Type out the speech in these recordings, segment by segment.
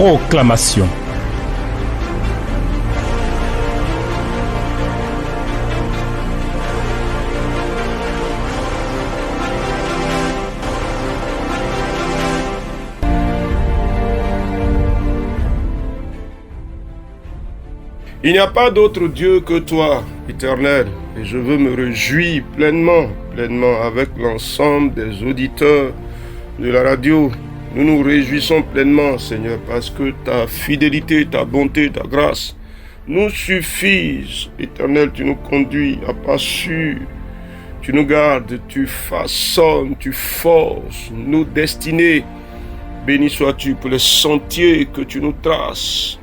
Proclamation. Il n'y a pas d'autre Dieu que toi, Éternel, et je veux me réjouir pleinement avec l'ensemble des auditeurs de la radio. Nous nous réjouissons pleinement, Seigneur, parce que ta fidélité, ta bonté, ta grâce nous suffisent. Éternel, tu nous conduis à pas sûr, tu nous gardes, tu façonnes, tu forces nos destinées. Béni sois-tu pour les sentiers que tu nous traces.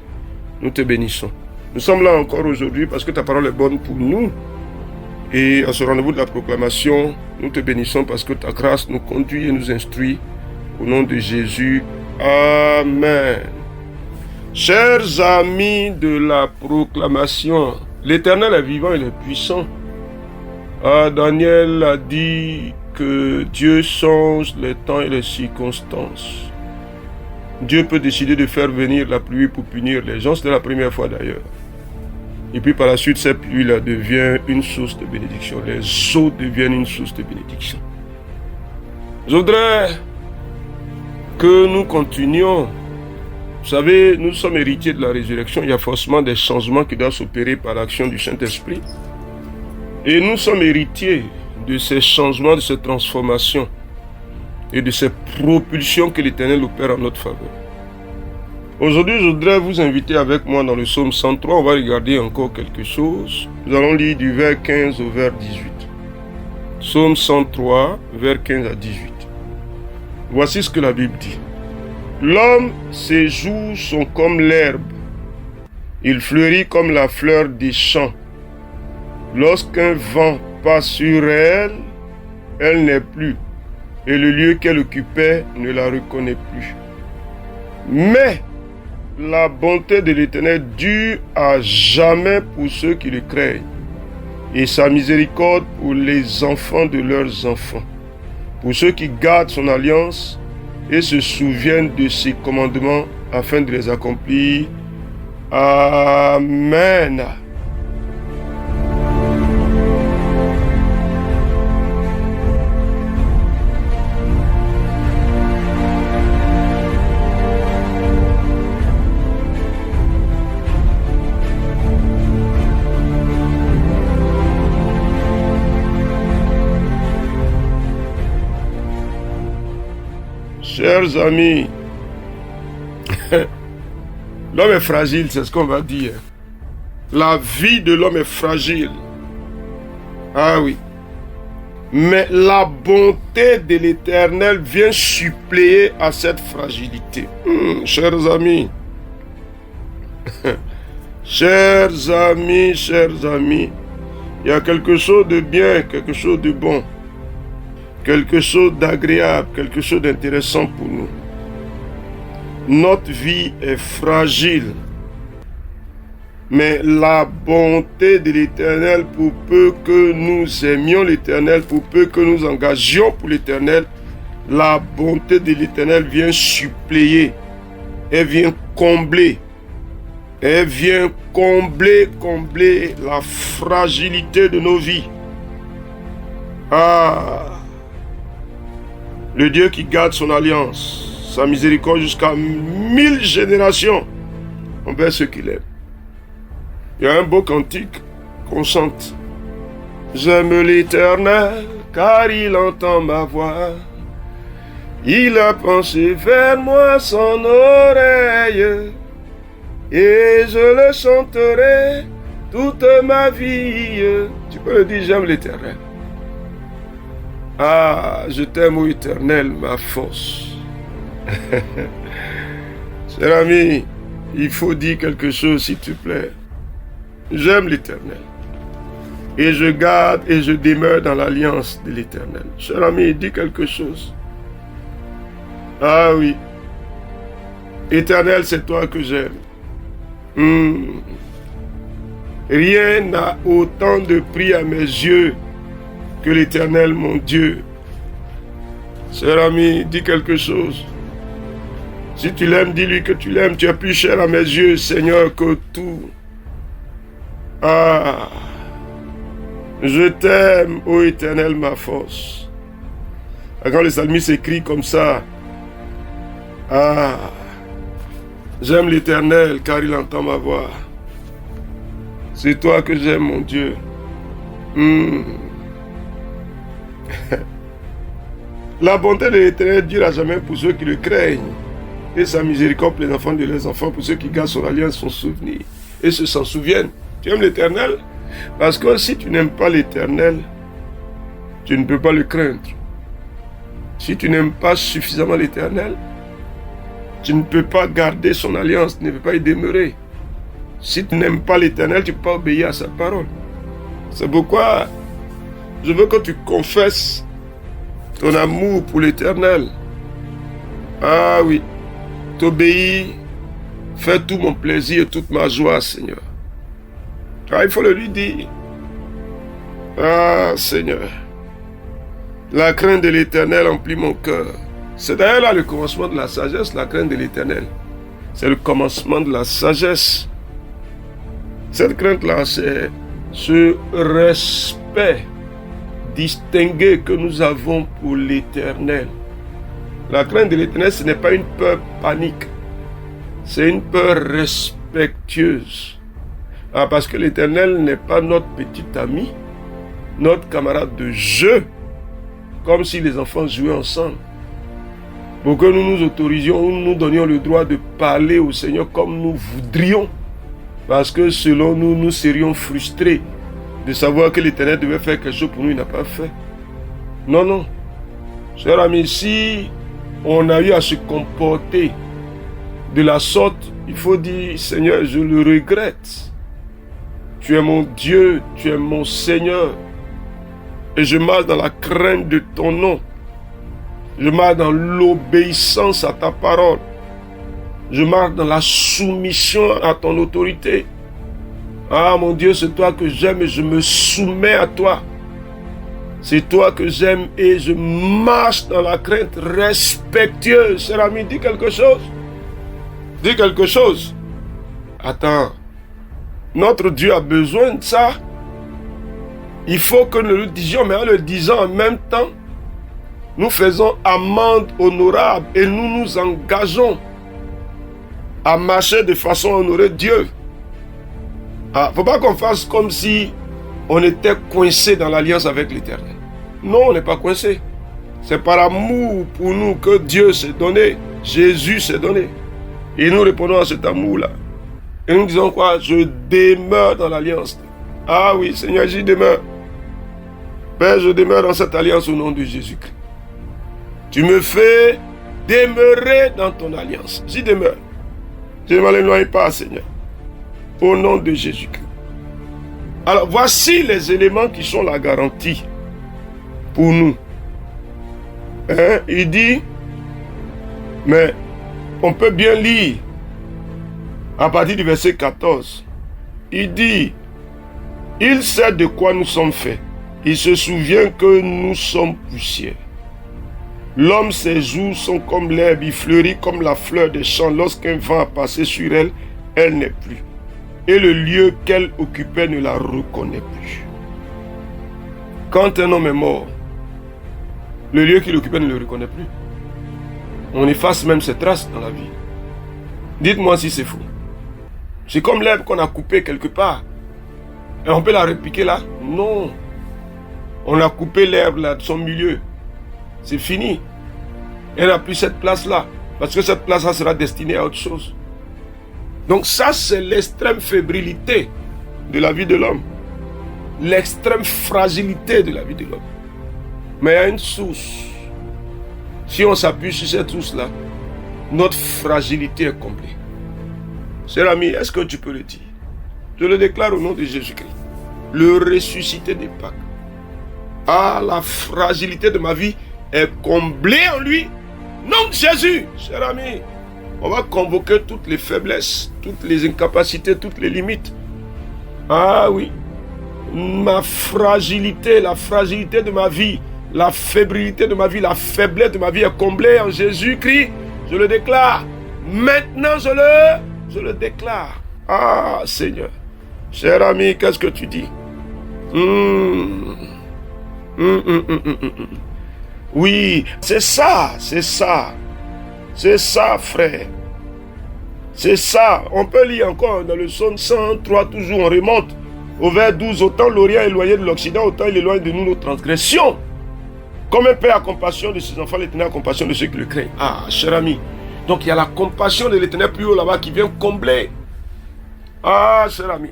Nous te bénissons. Nous sommes là encore aujourd'hui parce que ta parole est bonne pour nous. Et à ce rendez-vous de la proclamation, nous te bénissons parce que ta grâce nous conduit et nous instruit. Au nom de Jésus, Amen. Chers amis de la proclamation, l'Éternel est vivant, il est puissant. Daniel a dit que Dieu change les temps et les circonstances. Dieu peut décider de faire venir la pluie pour punir les gens. C'était la première fois d'ailleurs. Et puis par la suite, cette pluie-là devient une source de bénédiction. Les eaux deviennent une source de bénédiction. Je voudrais que nous continuions. Vous savez, nous sommes héritiers de la résurrection. Il y a forcément des changements qui doivent s'opérer par l'action du Saint-Esprit. Et nous sommes héritiers de ces changements, de ces transformations et de ces propulsions que l'Éternel opère en notre faveur. Aujourd'hui, je voudrais vous inviter avec moi dans le psaume 103. On va regarder encore quelque chose. Nous allons lire du vers 15 au vers 18. Psaume 103, vers 15 à 18. Voici ce que la Bible dit. L'homme, ses jours sont comme l'herbe. Il fleurit comme la fleur des champs. Lorsqu'un vent passe sur elle, elle n'est plus. Et le lieu qu'elle occupait ne la reconnaît plus. Mais la bonté de l'Éternel dure à jamais pour ceux qui le craignent, et sa miséricorde pour les enfants de leurs enfants, pour ceux qui gardent son alliance et se souviennent de ses commandements afin de les accomplir. Amen. Chers amis, l'homme est fragile, c'est ce qu'on va dire. La vie de l'homme est fragile. Ah oui. Mais la bonté de l'Éternel vient suppléer à cette fragilité. Chers amis, chers amis, il y a quelque chose de bien, quelque chose de bon. Quelque chose d'agréable, quelque chose d'intéressant pour nous. Notre vie est fragile. Mais la bonté de l'Éternel, pour peu que nous aimions l'Éternel, pour peu que nous engagions pour l'Éternel, la bonté de l'Éternel vient suppléer. Elle vient combler. Elle vient combler la fragilité de nos vies. Le Dieu qui garde son alliance, sa miséricorde jusqu'à 1000 générations envers ceux qu'il aime. Il y a un beau cantique qu'on chante. J'aime l'Éternel car il entend ma voix. Il a penché vers moi son oreille et je le chanterai toute ma vie. Tu peux le dire, j'aime l'Éternel. Je t'aime, ô Éternel, ma force. Cher ami, il faut dire quelque chose, s'il te plaît. J'aime l'Éternel. Et je garde et je demeure dans l'alliance de l'Éternel. Cher ami, dis quelque chose. Ah oui. Éternel, c'est toi que j'aime. Rien n'a autant de prix à mes yeux que l'Éternel, mon Dieu. Cher ami, dis quelque chose. Si tu l'aimes, dis-lui que tu l'aimes. Tu es plus cher à mes yeux, Seigneur, que tout. Ah, je t'aime, ô Éternel, ma force. Quand le psalmiste écrit comme ça, ah, j'aime l'Éternel car il entend ma voix. C'est toi que j'aime, mon Dieu. La bonté de l'Éternel dure à jamais pour ceux qui le craignent. Et sa miséricorde pour les enfants de leurs enfants, pour ceux qui gardent son alliance, son souvenir. Et se s'en souviennent. Tu aimes l'Éternel? Parce que si tu n'aimes pas l'Éternel, tu ne peux pas le craindre. Si tu n'aimes pas suffisamment l'Éternel, tu ne peux pas garder son alliance, tu ne peux pas y demeurer. Si tu n'aimes pas l'Éternel, tu ne peux pas obéir à sa parole. C'est pourquoi je veux que tu confesses ton amour pour l'Éternel. Ah oui, t'obéis, fais tout mon plaisir et toute ma joie, Seigneur. Ah, il faut le lui dire. Ah, Seigneur, la crainte de l'Éternel emplit mon cœur. C'est d'ailleurs là le commencement de la sagesse, la crainte de l'Éternel. C'est le commencement de la sagesse. Cette crainte-là, c'est ce respect distingué que nous avons pour l'Éternel. La crainte de l'Éternel, ce n'est pas une peur panique. C'est une peur respectueuse. Ah, parce que l'Éternel n'est pas notre petit ami, notre camarade de jeu, comme si les enfants jouaient ensemble. Pour que nous nous autorisions, nous donnions le droit de parler au Seigneur comme nous voudrions. Parce que selon nous, nous serions frustrés de savoir que l'Éternel devait faire quelque chose pour nous, il n'a pas fait. Non, non. Cher ami, si on a eu à se comporter de la sorte, il faut dire, Seigneur, je le regrette. Tu es mon Dieu, tu es mon Seigneur. Et je marche dans la crainte de ton nom. Je marche dans l'obéissance à ta parole. Je marche dans la soumission à ton autorité. Ah mon Dieu, c'est toi que j'aime et je me soumets à toi. C'est toi que j'aime et je marche dans la crainte respectueuse. Cher ami, dis quelque chose. Dis quelque chose. Attends. Notre Dieu a besoin de ça. Il faut que nous le disions, mais en le disant en même temps, nous faisons amende honorable et nous nous engageons à marcher de façon à honorer Dieu. Ah, faut pas qu'on fasse comme si on était coincé dans l'alliance avec l'Éternel. Non, on n'est pas coincé. C'est par amour pour nous que Dieu s'est donné, Jésus s'est donné. Et nous répondons à cet amour-là. Et nous disons quoi? Je demeure dans l'alliance. Ah oui, Seigneur, j'y demeure. Père, je demeure dans cette alliance au nom de Jésus-Christ. Tu me fais demeurer dans ton alliance. J'y demeure. Je ne m'en éloigne pas, Seigneur. Au nom de Jésus-Christ. Alors, voici les éléments qui sont la garantie pour nous. Hein? Il dit, mais on peut bien lire à partir du verset 14. Il dit, il sait de quoi nous sommes faits. Il se souvient que nous sommes poussière. L'homme, ses jours sont comme l'herbe, il fleurit comme la fleur des champs. Lorsqu'un vent a passé sur elle, elle n'est plus. Et le lieu qu'elle occupait ne la reconnaît plus. Quand un homme est mort, le lieu qu'il occupait ne le reconnaît plus. On efface même ses traces dans la vie. Dites-moi si c'est faux. C'est comme l'herbe qu'on a coupée quelque part. Et on peut la repiquer là? Non. On a coupé l'herbe là de son milieu. C'est fini. Elle n'a plus cette place-là. Parce que cette place-là sera destinée à autre chose. Donc ça, c'est l'extrême fébrilité de la vie de l'homme. L'extrême fragilité de la vie de l'homme. Mais il y a une source. Si on s'appuie sur cette source-là, notre fragilité est complète. Cher ami, est-ce que tu peux le dire? Je le déclare au nom de Jésus-Christ. Le ressuscité des Pâques. Ah, la fragilité de ma vie est comblée en lui. Nom de Jésus, cher ami. On va convoquer toutes les faiblesses, toutes les incapacités, toutes les limites. Ah oui. Ma fragilité, la fragilité de ma vie, la fébrilité de ma vie, la faiblesse de ma vie est comblée en Jésus-Christ. Je le déclare. Maintenant, je le déclare. Ah, Seigneur. Cher ami, qu'est-ce que tu dis? Oui, c'est ça, frère. C'est ça. On peut lire encore dans le psaume 103, toujours, on remonte au vers 12. Autant l'Orient est éloigné de l'Occident, autant il éloigne de nous nos transgressions. Comme un père a compassion de ses enfants, l'Éternel a compassion de ceux qui le craignent. Ah, cher ami. Donc il y a la compassion de l'Éternel plus haut là-bas qui vient combler. Ah, cher ami.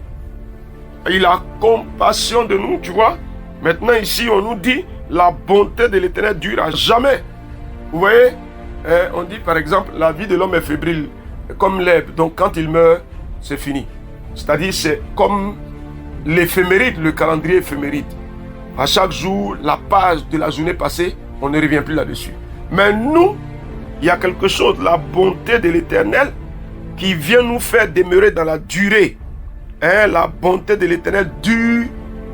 Il a compassion de nous, tu vois. Maintenant ici, on nous dit, la bonté de l'Éternel dure à jamais. Vous voyez, on dit par exemple, la vie de l'homme est fébrile, comme l'herbe. Donc quand il meurt, c'est fini. C'est-à-dire, c'est comme l'éphéméride, le calendrier éphéméride. À chaque jour, la page de la journée passée, on ne revient plus là-dessus. Mais nous, il y a quelque chose, la bonté de l'Éternel, qui vient nous faire demeurer dans la durée. La bonté de l'Éternel dure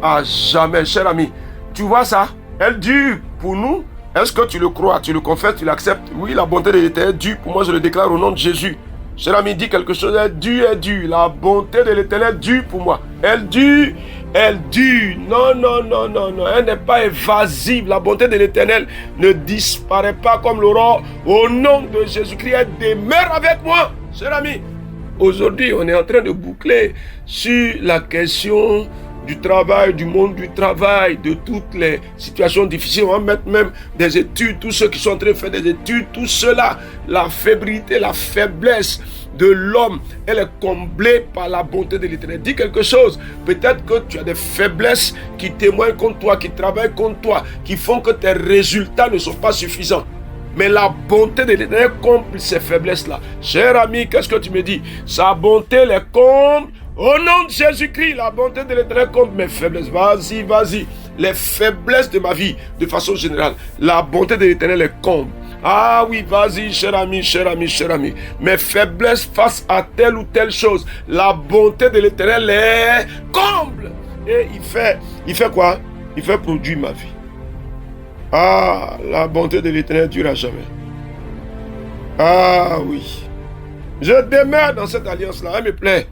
à jamais, cher ami. Tu vois ça? Elle dure pour nous. Est-ce que tu le crois, tu le confesses, tu l'acceptes? Oui, la bonté de l'Éternel dure. Pour moi, je le déclare au nom de Jésus. Cher ami, dit quelque chose. Elle dure, elle dure. La bonté de l'Éternel dure pour moi. Elle dure, elle dure. Non, non, non, non, non. Elle n'est pas évasive. La bonté de l'Éternel ne disparaît pas comme l'aurore. Au nom de Jésus-Christ, elle demeure avec moi. Cher ami, aujourd'hui, on est en train de boucler sur la question du travail, du monde du travail, de toutes les situations difficiles. On va mettre même des études, tous ceux qui sont en train de faire des études, tout cela, la fébrilité, la faiblesse de l'homme, elle est comblée par la bonté de l'Éternel. Dis quelque chose, peut-être que tu as des faiblesses qui témoignent contre toi, qui travaillent contre toi, qui font que tes résultats ne sont pas suffisants. Mais la bonté de l'Éternel comble ces faiblesses-là. Cher ami, qu'est-ce que tu me dis? Sa bonté les comble. Au nom de Jésus-Christ, la bonté de l'Éternel comble mes faiblesses. Vas-y, vas-y. Les faiblesses de ma vie, de façon générale, la bonté de l'Éternel les comble. Ah oui, vas-y, cher ami, cher ami, cher ami. Mes faiblesses face à telle ou telle chose, la bonté de l'Éternel les comble. Et il fait quoi? Il fait produire ma vie. Ah, la bonté de l'Éternel dure à jamais. Ah oui. Je demeure dans cette alliance-là. Elle me plaît.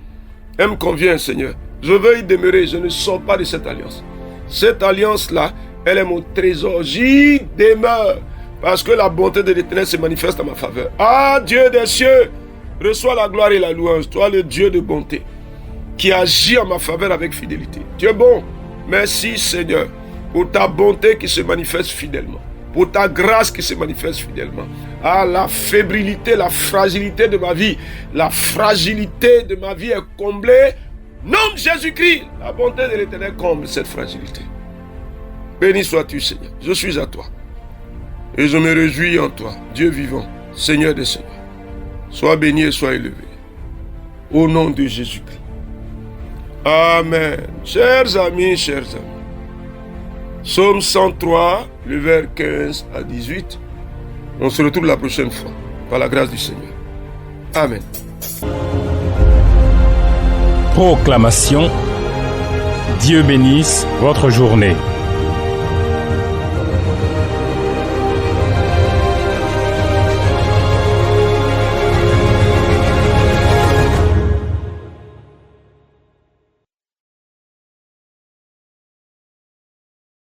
Elle me convient, Seigneur. Je veux y demeurer. Je ne sors pas de cette alliance. Cette alliance-là, elle est mon trésor. J'y demeure. Parce que la bonté de l'Éternel se manifeste en ma faveur. Ah, Dieu des cieux, reçois la gloire et la louange. Toi, le Dieu de bonté, qui agit en ma faveur avec fidélité. Tu es bon. Merci, Seigneur, pour ta bonté qui se manifeste fidèlement, pour ta grâce qui se manifeste fidèlement. Ah, la fébrilité, la fragilité de ma vie, la fragilité de ma vie est comblée. Nom de Jésus-Christ, la bonté de l'Éternel comble cette fragilité. Béni sois-tu, Seigneur. Je suis à toi. Et je me réjouis en toi, Dieu vivant, Seigneur des Seigneurs. Sois béni et sois élevé. Au nom de Jésus-Christ. Amen. Chers amis, Psaume 103, le vers 15 à 18. On se retrouve la prochaine fois, par la grâce du Seigneur. Amen. Proclamation. Dieu bénisse votre journée.